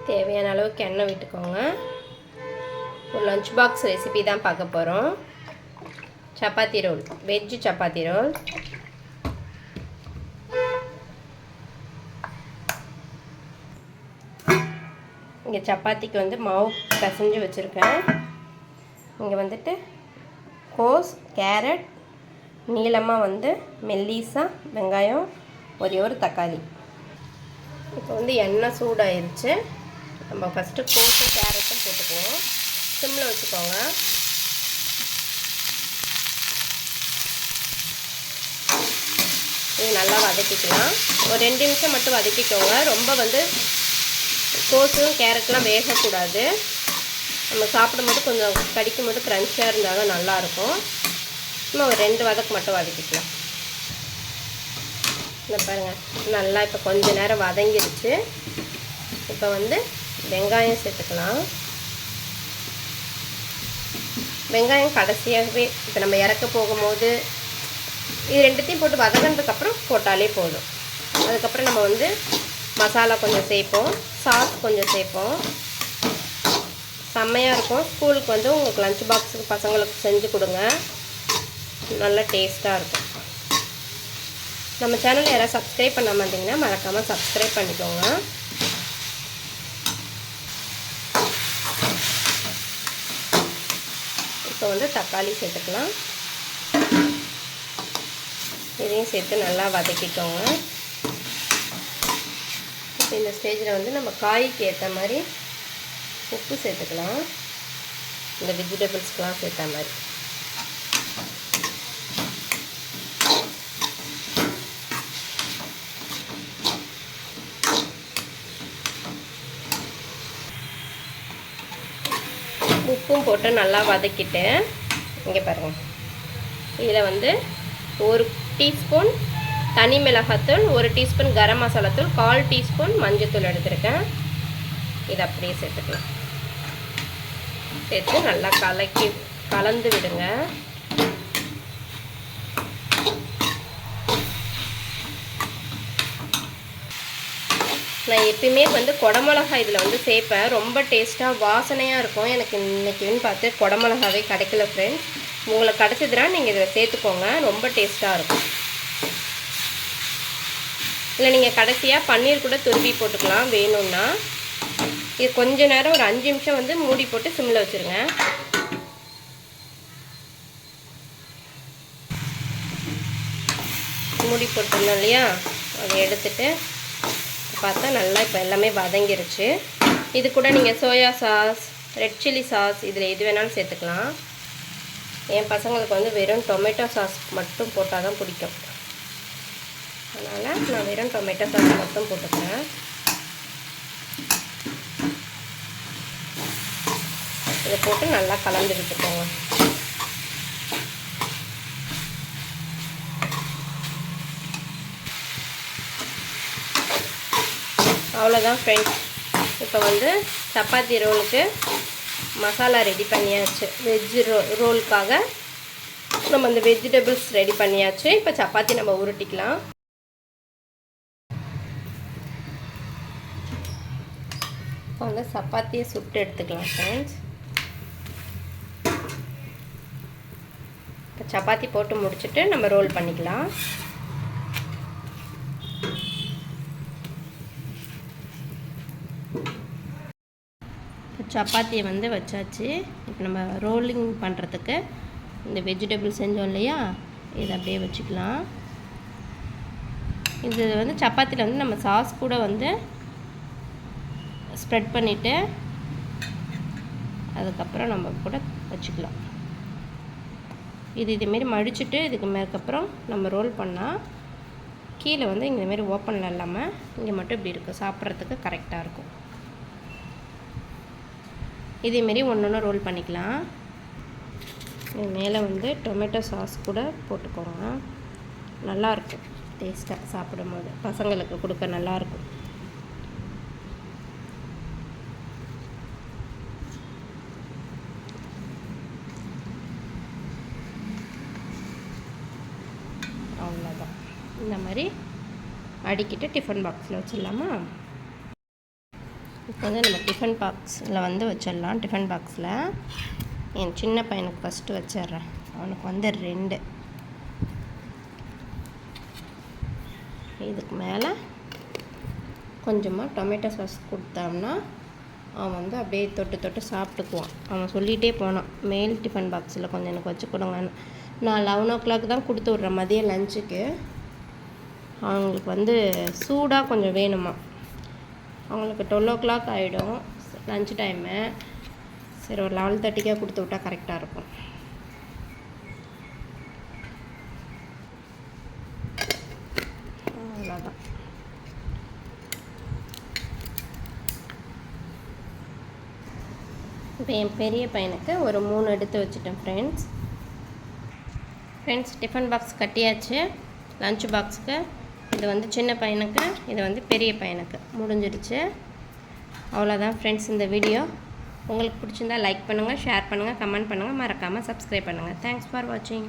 தேவையான அளவுக்கு எண்ணெய் விட்டுக்கோங்க. ஒரு லஞ்ச் பாக்ஸ் ரெசிபி தான் பார்க்க போகிறோம். Chapati roll, veg chapati roll. இங்கே சப்பாத்திக்கு வந்து மாவு பிசைஞ்சு வச்சுருக்கேன். இங்கே வந்துட்டு கோஸ், கேரட், நீளமாக வந்து மெல்லிசா வெங்காயம், ஒரே ஒரு தக்காளி. இப்போ வந்து எண்ணெய் சூடாயிருச்சு. நம்ம ஃபஸ்ட்டு கோஸும் கேரட்டும் போட்டுக்குவோம். சிம்மில் வச்சுக்கோங்க. இது நல்லா வதக்கிக்கலாம். ஒரு 2 நிமிஷம் மட்டும் வதக்கிக்கோங்க. ரொம்ப வந்து கோஸும் கேரட்லாம் வேகக்கூடாது. நம்ம சாப்பிடும்போது கொஞ்சம் கடிக்கும் போது க்ரன்ச்சியாக இருந்தால் தான் நல்லாயிருக்கும். சும்மா ஒரு 2 வதக்கு மட்டும் வதக்கிக்கலாம். இந்த பாருங்கள், நல்லா இப்போ கொஞ்ச நேரம் வதங்கிருச்சு. இப்போ வந்து வெங்காயம் சேர்த்துக்கலாம். வெங்காயம் கடைசியாகவே இப்போ நம்ம இறக்க போகும்போது இது ரெண்டுத்தையும் போட்டு வதங்கினதுக்கப்புறம் போட்டாலே போதும். அதுக்கப்புறம் நம்ம வந்து மசாலா கொஞ்சம் சேர்ப்போம், சாஸ் கொஞ்சம் சேர்ப்போம். செம்மையாக இருக்கும். ஸ்கூலுக்கு வந்து உங்களுக்கு லஞ்ச் பாக்ஸுக்கு பசங்களுக்கு செஞ்சு கொடுங்க, நல்லா டேஸ்ட்டாக இருக்கும். நம்ம சேனலை யாராவது சப்ஸ்கிரைப் பண்ண மாட்டிங்கன்னா மறக்காமல் சப்ஸ்கிரைப் பண்ணிக்கோங்க. இப்போ வந்து தக்காளி சேர்த்துக்கலாம். இதையும் சேர்த்து நல்லா வதக்கிக்கோங்க. இப்போ இந்த ஸ்டேஜில் வந்து நம்ம காய்க்கு ஏற்ற மாதிரி உப்பு சேர்த்துக்கலாம். இந்த வெஜிடபிள்ஸ்க்கெலாம் சேர்த்த மாதிரி. உப்பும் போட்டு நல்லா வதக்கிட்டேன். இங்கே பாருங்கள், இதில் வந்து 1 டீஸ்பூன் தனி மிளகாத்தூள், 1 டீஸ்பூன் கரம் மசாலாத்தூள், 1/4 டீஸ்பூன் மஞ்சத்தூள் எடுத்துருக்கேன். இதை அப்படியே சேர்த்துக்கலாம். சேர்த்து நல்லா கலந்து விடுங்க. நான் எப்பயுமே வந்து குடமிளகா இதில் வந்து சேர்ப்பேன். ரொம்ப டேஸ்ட்டாக வாசனையாக இருக்கும். எனக்கு இன்றைக்கின்னு பார்த்து குடமிளகாவே கிடைக்கல ஃப்ரெண்ட்ஸ். உங்களுக்கு கிடச்சிதுன்னா நீங்கள் இதில் சேர்த்துக்கோங்க, ரொம்ப டேஸ்ட்டாக இருக்கும். இல்லை நீங்கள் கடைசியாக பன்னீர் கூட துருவி போட்டுக்கலாம் வேணும்னா. இது கொஞ்ச நேரம் ஒரு 5 நிமிஷம் வந்து மூடி போட்டு சிம்மில் வச்சுருங்க. மூடி போட்டுருந்தோம் இல்லையா, அதை எடுத்துகிட்டு பார்த்தா நல்லா இப்போ எல்லாமே வதங்கிருச்சு. இது கூட நீங்கள் soya sauce, red chilli sauce, இதில் எது வேணாலும் சேர்த்துக்கலாம். என் பசங்களுக்கு வந்து வெறும் டொமேட்டோ சாஸ் மட்டும் போட்டால் தான் பிடிக்கும். அதனால் நான் வெறும் டொமேட்டோ சாஸ் மட்டும் போட்டுக்கிறேன். இதை போட்டு நல்லா கலந்து விட்டுக்கோங்க. அவ்வளோதான் ஃப்ரெண்ட்ஸ். இப்போ வந்து சப்பாத்தி ரோலுக்கு மசாலா ரெடி பண்ணியாச்சு. வெஜ்ஜு ரோலுக்காக நம்ம அந்த வெஜிடபிள்ஸ் ரெடி பண்ணியாச்சு. இப்போ சப்பாத்தி நம்ம உருட்டிக்கலாம். இப்போ வந்து சப்பாத்தியை சுட்டு எடுத்துக்கலாம் ஃப்ரெண்ட்ஸ். இப்போ சப்பாத்தி போட்டு முடிச்சுட்டு நம்ம ரோல் பண்ணிக்கலாம். சப்பாத்தியை வந்து வச்சாச்சு. இப்போ நம்ம ரோலிங் பண்ணுறதுக்கு இந்த வெஜிடபிள் செஞ்சோம் இல்லையா, இதை அப்படியே வச்சுக்கலாம். இது வந்து சப்பாத்தியில் வந்து நம்ம சாஸ் கூட வந்து ஸ்ப்ரெட் பண்ணிவிட்டு அதுக்கப்புறம் நம்ம கூட வச்சுக்கலாம். இதுமாரி மடிச்சுட்டு இதுக்கு மேற்கப்புறம் நம்ம ரோல் பண்ணால் கீழே வந்து இந்தமாரி ஓப்பனில் இல்லாமல் இங்கே மட்டும் இப்படி இருக்கும். சாப்பிட்றதுக்கு கரெக்டாக இருக்கும். இதேமாரி ஒன்று ரோல் பண்ணிக்கலாம். இது மேலே வந்து டொமேட்டோ சாஸ் கூட போட்டுக்கோங்க. நல்லாயிருக்கும் டேஸ்ட்டாக சாப்பிடும்போது, பசங்களுக்கு கொடுக்க நல்லாயிருக்கும். அவ்வளோதான். இந்த மாதிரி அடிக்கிட்டு டிஃபன் பாக்ஸில் வச்சிடலாமா? இப்போ வந்து நம்ம டிஃபன் பாக்ஸில் வந்து வச்சிடலாம். டிஃபன் பாக்ஸில் என் சின்ன பையனுக்கு ஃபஸ்ட்டு வச்சிட்றேன். அவனுக்கு வந்து 2. இதுக்கு மேலே கொஞ்சமாக டொமேட்டோ சாஸ் கொடுத்தோம்னா அவன் வந்து அப்படியே தொட்டு தொட்டு சாப்பிட்டுக்குவான். அவன் சொல்லிகிட்டே போனான், மேல் டிஃபன் பாக்ஸில் கொஞ்சம் எனக்கு வச்சு கொடுங்கன்னு. நான் 11 o'clock தான் கொடுத்து விட்றேன் மதியம் லஞ்சுக்கு. அவங்களுக்கு வந்து சூடாக கொஞ்சம் வேணுமா. அவங்களுக்கு 12 o'clock ஆகிடும் லஞ்ச் டைமு. சரி, ஒரு 11:30 கொடுத்து விட்டா கரெக்டாக இருக்கும். அவ்வளோதான். இப்போ என் பெரிய பையனுக்கு ஒரு 3 எடுத்து வச்சுட்டேன் ஃப்ரெண்ட்ஸ். டிஃபன் பாக்ஸ் கட்டியாச்சு லஞ்ச் பாக்ஸுக்கு. இது வந்து சின்ன பையனுக்கு, இது வந்து பெரிய பையனுக்கு முடிஞ்சிடுச்சு. அவ்வளோதான் ஃப்ரெண்ட்ஸ் இந்த வீடியோ. உங்களுக்கு பிடிச்சிருந்தா லைக் பண்ணுங்கள், ஷேர் பண்ணுங்கள், கமெண்ட் பண்ணுங்கள், மறக்காமல் சப்ஸ்கிரைப் பண்ணுங்கள். தேங்க்ஸ் ஃபார் வாட்சிங்.